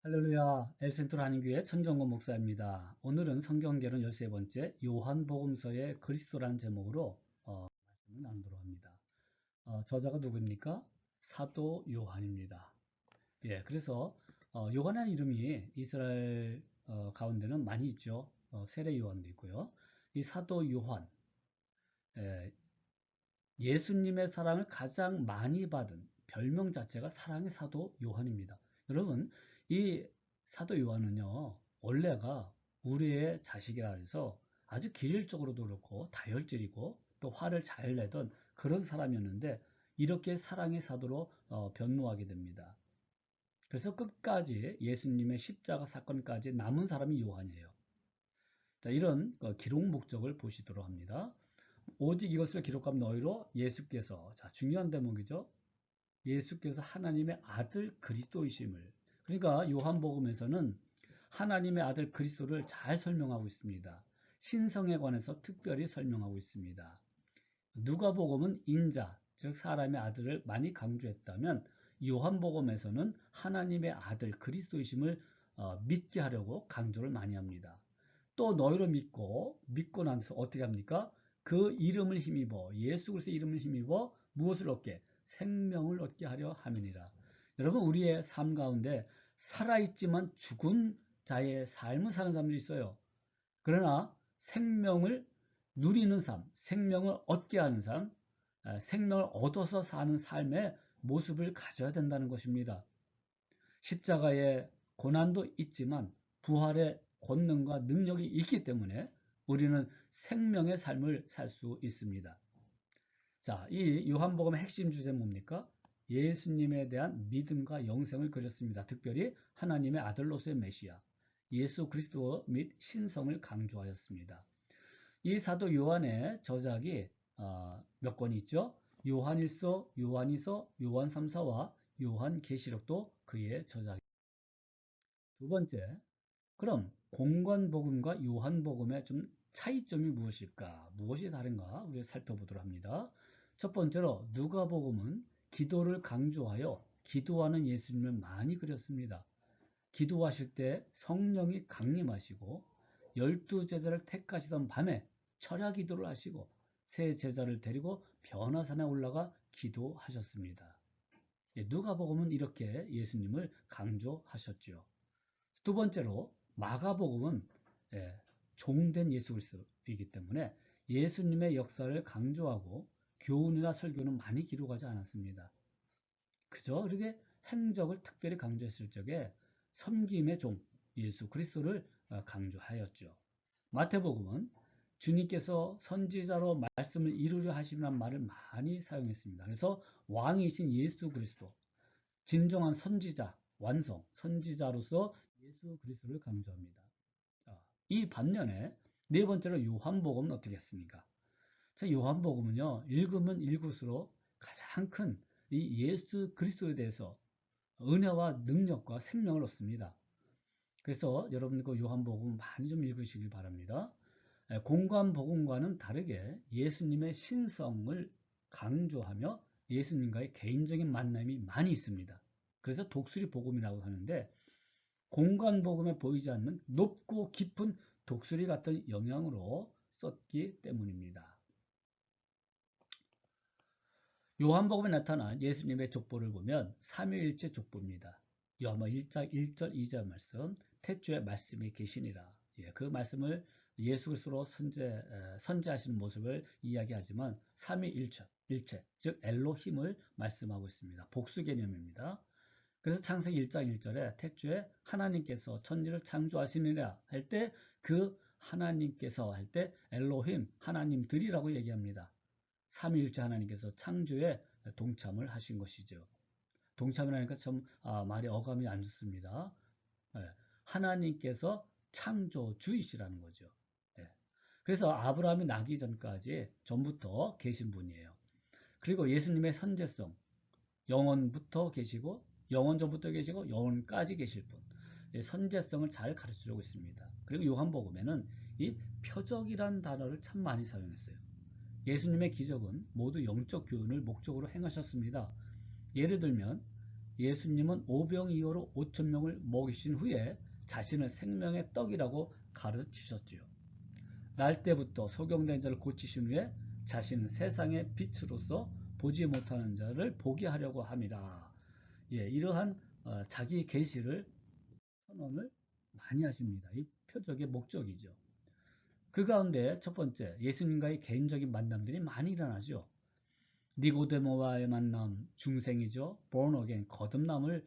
할렐루야, 엘센트로 한인교회 천정권 목사입니다. 오늘은 성경개론 13번째 요한복음서의 그리스도라는 제목으로 말씀을 나누도록 합니다. 저자가 누구입니까? 사도 요한입니다. 예, 그래서 요한이라는 이름이 이스라엘 가운데는 많이 있죠. 세례 요한도 있고요. 이 사도 요한, 예, 예수님의 사랑을 가장 많이 받은 별명 자체가 사랑의 사도 요한입니다. 여러분, 이 사도 요한은요, 원래가 우리의 자식이라 해서 아주 기질적으로도 그렇고 다혈질이고 또 화를 잘 내던 그런 사람이었는데 이렇게 사랑의 사도로 변모하게 됩니다. 그래서 끝까지 예수님의 십자가 사건까지 남은 사람이 요한이에요. 자, 이런 기록 목적을 보시도록 합니다. 오직 이것을 기록한 너희로 예수께서, 자, 중요한 대목이죠. 예수께서 하나님의 아들 그리스도이심을. 그러니까 요한복음에서는 하나님의 아들 그리스도를 잘 설명하고 있습니다. 신성에 관해서 특별히 설명하고 있습니다. 누가복음은 인자, 즉 사람의 아들을 많이 강조했다면 요한복음에서는 하나님의 아들 그리스도이심을 믿게 하려고 강조를 많이 합니다. 또 너희로 믿고 나서 어떻게 합니까? 그 이름을 힘입어 예수 그리스도의 이름을 힘입어 무엇을 얻게? 생명을 얻게 하려 함이니라. 여러분, 우리의 삶 가운데 살아있지만 죽은 자의 삶을 사는 사람들이 있어요. 그러나 생명을 누리는 삶, 생명을 얻게 하는 삶, 생명을 얻어서 사는 삶의 모습을 가져야 된다는 것입니다. 십자가의 고난도 있지만 부활의 권능과 능력이 있기 때문에 우리는 생명의 삶을 살 수 있습니다. 자, 이 요한복음의 핵심 주제는 뭡니까? 예수님에 대한 믿음과 영생을 그렸습니다. 특별히 하나님의 아들로서의 메시아, 예수 그리스도 및 신성을 강조하였습니다. 이 사도 요한의 저작이 몇 권이 있죠? 요한일서, 요한이서, 요한 3사와 요한계시록도 그의 저작입니다. 두 번째, 그럼 공관복음과 요한복음의 좀 차이점이 무엇일까? 무엇이 다른가? 우리가 살펴보도록 합니다. 첫 번째로 누가복음은 기도를 강조하여 기도하는 예수님을 많이 그렸습니다. 기도하실 때 성령이 강림하시고 12제자를 택하시던 밤에 철야 기도를 하시고 세 제자를 데리고 변화산에 올라가 기도하셨습니다. 누가복음은 이렇게 예수님을 강조하셨죠. 두 번째로 마가복음은 종된 예수 그리스도이기 때문에 예수님의 역사를 강조하고 교훈이나 설교는 많이 기록하지 않았습니다. 그저 이렇게 행적을 특별히 강조했을 적에 섬김의 종 예수 그리스도를 강조하였죠. 마태복음은 주님께서 선지자로 말씀을 이루려 하시는 말을 많이 사용했습니다. 그래서 왕이신 예수 그리스도, 진정한 선지자, 완성, 선지자로서 예수 그리스도를 강조합니다. 이 반면에 네 번째로 요한복음은 어떻게 했습니까? 자, 요한복음은요, 읽으면 읽을수록 가장 큰 이 예수 그리스도에 대해서 은혜와 능력과 생명을 얻습니다. 그래서 여러분 그 요한복음 많이 좀 읽으시길 바랍니다. 공관복음과는 다르게 예수님의 신성을 강조하며 예수님과의 개인적인 만남이 많이 있습니다. 그래서 독수리 복음이라고 하는데 공관복음에 보이지 않는 높고 깊은 독수리 같은 영향으로 썼기 때문입니다. 요한복음에 나타난 예수님의 족보를 보면 삼위일체 족보입니다. 요한복음 1장 1절 2절 말씀, 태초에 말씀이 계시니라. 그 말씀을 예수 그리스도로 선제하시는 모습을 이야기하지만 삼위일체, 즉 엘로힘을 말씀하고 있습니다. 복수 개념입니다. 그래서 창세기 1장 1절에 태초에 하나님께서 천지를 창조하시느라 할 때 그 하나님께서 할 때 엘로힘 하나님들이라고 얘기합니다. 삼위일체 하나님께서 창조에 동참을 하신 것이죠. 동참을 하니까 참 말이 어감이 안 좋습니다. 하나님께서 창조주이시라는 거죠. 그래서 아브라함이 나기 전까지 전부터 계신 분이에요. 그리고 예수님의 선제성, 영원부터 계시고 영원 전부터 계시고 영원까지 계실 분. 선제성을 잘 가르쳐주고 있습니다. 그리고 요한복음에는 이 표적이란 단어를 참 많이 사용했어요. 예수님의 기적은 모두 영적 교훈을 목적으로 행하셨습니다. 예를 들면 예수님은 오병이어로 5천 명을 먹이신 후에 자신을 생명의 떡이라고 가르치셨지요. 날 때부터 소경된 자를 고치신 후에 자신은 세상의 빛으로서 보지 못하는 자를 보게 하려고 합니다. 예, 이러한 자기 계시를 선언을 많이 하십니다. 이 표적의 목적이죠. 그 가운데 첫 번째, 예수님과의 개인적인 만남들이 많이 일어나죠. 니고데모와의 만남, 중생이죠. born again, 거듭남을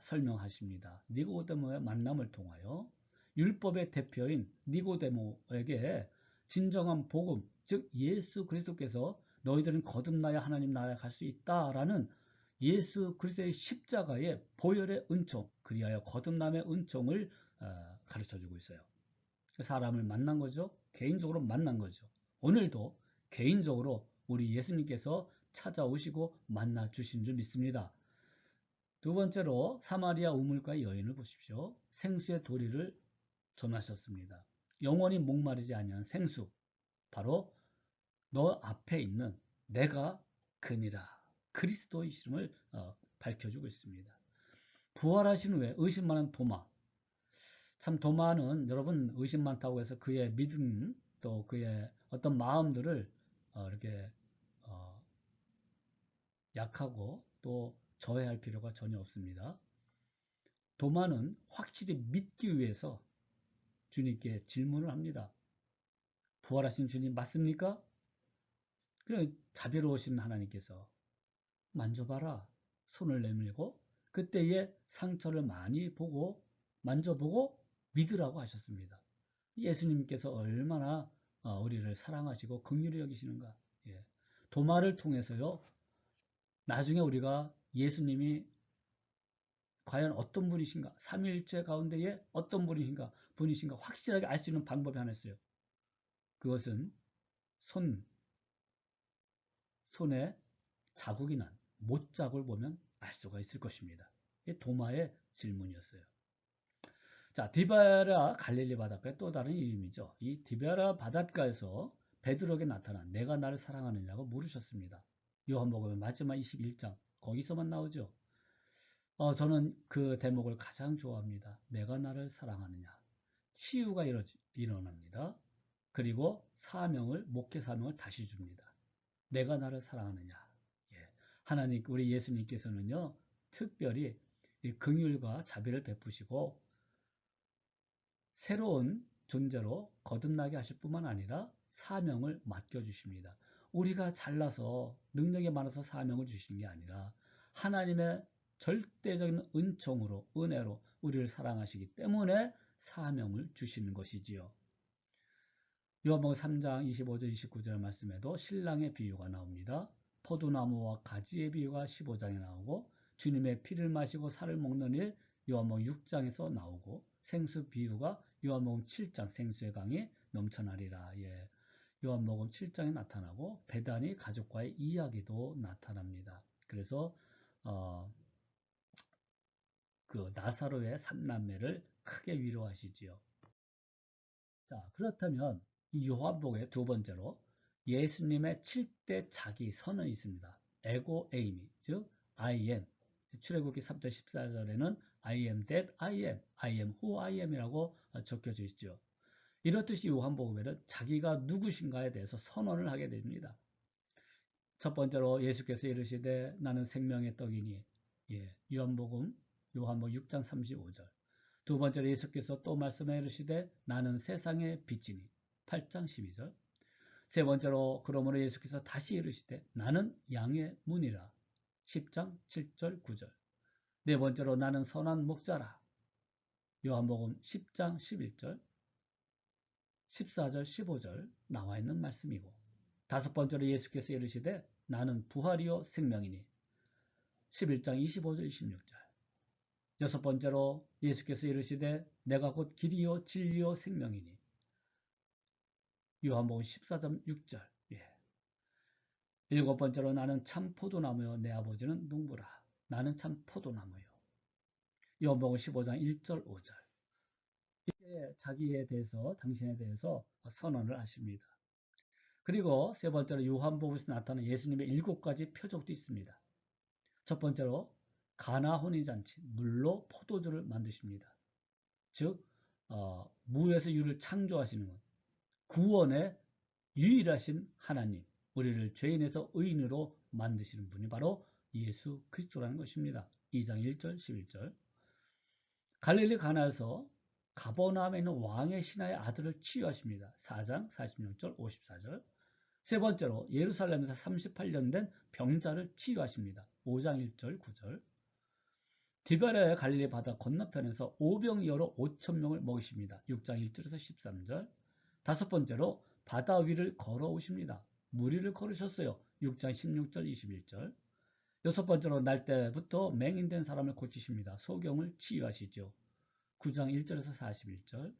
설명하십니다. 니고데모의 만남을 통하여 율법의 대표인 니고데모에게 진정한 복음, 즉 예수 그리스도께서 너희들은 거듭나야 하나님 나라에 갈 수 있다라는 예수 그리스도의 십자가의 보혈의 은총, 그리하여 거듭남의 은총을 가르쳐주고 있어요. 사람을 만난 거죠. 개인적으로 만난 거죠. 오늘도 개인적으로 우리 예수님께서 찾아오시고 만나 주신 줄 믿습니다. 두 번째로 사마리아 우물가의 여인을 보십시오. 생수의 도리를 전하셨습니다. 영원히 목마르지 아니한 생수, 바로 너 앞에 있는 내가 그니라 그리스도이심을 밝혀주고 있습니다. 부활하신 후에 의심 많은 도마, 참 도마는 여러분 의심 많다고 해서 그의 믿음 또 그의 어떤 마음들을 이렇게 약하고 또 저해할 필요가 전혀 없습니다. 도마는 확실히 믿기 위해서 주님께 질문을 합니다. 부활하신 주님 맞습니까? 그래 자비로우신 하나님께서 만져봐라 손을 내밀고 그때의 상처를 많이 보고 만져보고 믿으라고 하셨습니다. 예수님께서 얼마나 우리를 사랑하시고 긍휼히 여기시는가. 예. 도마를 통해서요. 나중에 우리가 예수님이 과연 어떤 분이신가, 삼위일체 가운데에 어떤 분이신가 확실하게 알 수 있는 방법이 하나 있어요. 그것은 손에 자국이 난 못자국을 보면 알 수가 있을 것입니다. 이 도마의 질문이었어요. 자, 디베라 갈릴리 바닷가의 또 다른 이름이죠. 이 디베라 바닷가에서 베드로에게 나타난 내가 나를 사랑하느냐고 물으셨습니다. 요한복음 마지막 21장 거기서만 나오죠. 저는 그 대목을 가장 좋아합니다. 내가 나를 사랑하느냐. 치유가 일어납니다. 그리고 목회 사명을 다시 줍니다. 내가 나를 사랑하느냐. 예. 하나님, 우리 예수님께서는요, 특별히 이 긍휼과 자비를 베푸시고 새로운 존재로 거듭나게 하실 뿐만 아니라 사명을 맡겨주십니다. 우리가 잘나서 능력이 많아서 사명을 주시는 게 아니라 하나님의 절대적인 은총으로 은혜로 우리를 사랑하시기 때문에 사명을 주시는 것이지요. 요한복음 3장 25절 29절 말씀에도 신랑의 비유가 나옵니다. 포도나무와 가지의 비유가 15장에 나오고 주님의 피를 마시고 살을 먹는 일 요한복음 6장에서 나오고 생수 비유가 요한복음 7장 생수의 강이 넘쳐나리라. 예. 요한복음 7장에 나타나고 베다니 가족과의 이야기도 나타납니다. 그래서 그 나사로의 삼남매를 크게 위로하시지요. 자, 그렇다면 이 요한복음의 두 번째로 예수님의 7대 자기 선언이 있습니다. 에고 에이미, 즉 I am. 출애굽기 3절 14절에는 I am that I am, I am who I am이라고 적혀져 있죠. 이렇듯이 요한복음에는 자기가 누구신가에 대해서 선언을 하게 됩니다. 첫 번째로 예수께서 이르시되 나는 생명의 떡이니, 예, 요한복음 6장 35절. 두 번째로 예수께서 또 말씀해 이르시되 나는 세상의 빛이니 8장 12절. 세 번째로 그러므로 예수께서 다시 이르시되 나는 양의 문이라 10장 7절 9절. 네 번째로 나는 선한 목자라 요한복음 10장 11절 14절 15절 나와 있는 말씀이고, 다섯 번째로 예수께서 이르시되 나는 부활이요 생명이니 11장 25절 26절. 여섯 번째로 예수께서 이르시되 내가 곧 길이요 진리요 생명이니 요한복음 14장 6절. 예. 일곱 번째로 나는 참 포도나무요 내 아버지는 농부라. 나는 참 포도나무요. 요한복음 15장 1절 5절. 이게 자기에 대해서 당신에 대해서 선언을 하십니다. 그리고 세 번째로 요한복음에서 나타나는 예수님의 7가지 표적도 있습니다. 첫 번째로 가나 혼인잔치, 물로 포도주를 만드십니다. 즉 무에서 유를 창조하시는 것, 구원의 유일하신 하나님, 우리를 죄인에서 의인으로 만드시는 분이 바로 예수 그리스도라는 것입니다. 2장 1절 11절. 갈릴리 가나에서 가버나움에 있는 왕의 신하의 아들을 치유하십니다. 4장 46절 54절. 세 번째로 예루살렘에서 38년 된 병자를 치유하십니다. 5장 1절 9절. 디베레 갈릴리 바다 건너편에서 오병이어로 5천 명을 먹이십니다. 6장 1절에서 13절. 다섯 번째로 바다 위를 걸어오십니다. 물 위를 걸으셨어요. 6장 16절 21절. 여섯 번째로 날 때부터 맹인된 사람을 고치십니다. 소경을 치유하시죠. 9장 1절에서 41절.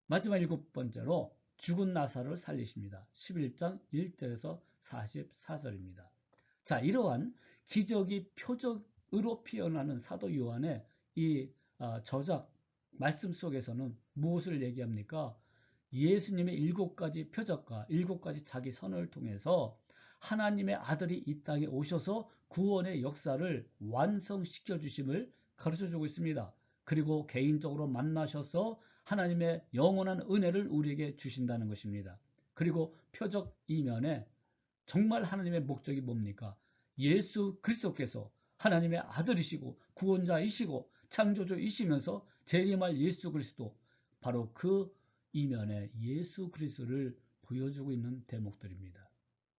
마지막 일곱 번째로 죽은 나사로를 살리십니다. 11장 1절에서 44절입니다. 자, 이러한 기적이 표적으로 피어나는 사도 요한의 이 저작 말씀 속에서는 무엇을 얘기합니까? 예수님의 7가지 표적과 7가지 자기 선언을 통해서 하나님의 아들이 이 땅에 오셔서 구원의 역사를 완성시켜 주심을 가르쳐주고 있습니다. 그리고 개인적으로 만나셔서 하나님의 영원한 은혜를 우리에게 주신다는 것입니다. 그리고 표적 이면에 정말 하나님의 목적이 뭡니까? 예수 그리스도께서 하나님의 아들이시고 구원자이시고 창조주이시면서 재림할 예수 그리스도, 바로 그 이면에 예수 그리스도를 보여주고 있는 대목들입니다.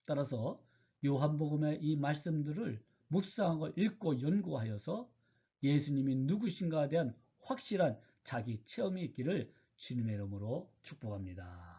따라서 요한복음의 이 말씀들을 묵상하고 읽고 연구하여서 예수님이 누구신가에 대한 확실한 자기 체험이 있기를 주님의 이름으로 축복합니다.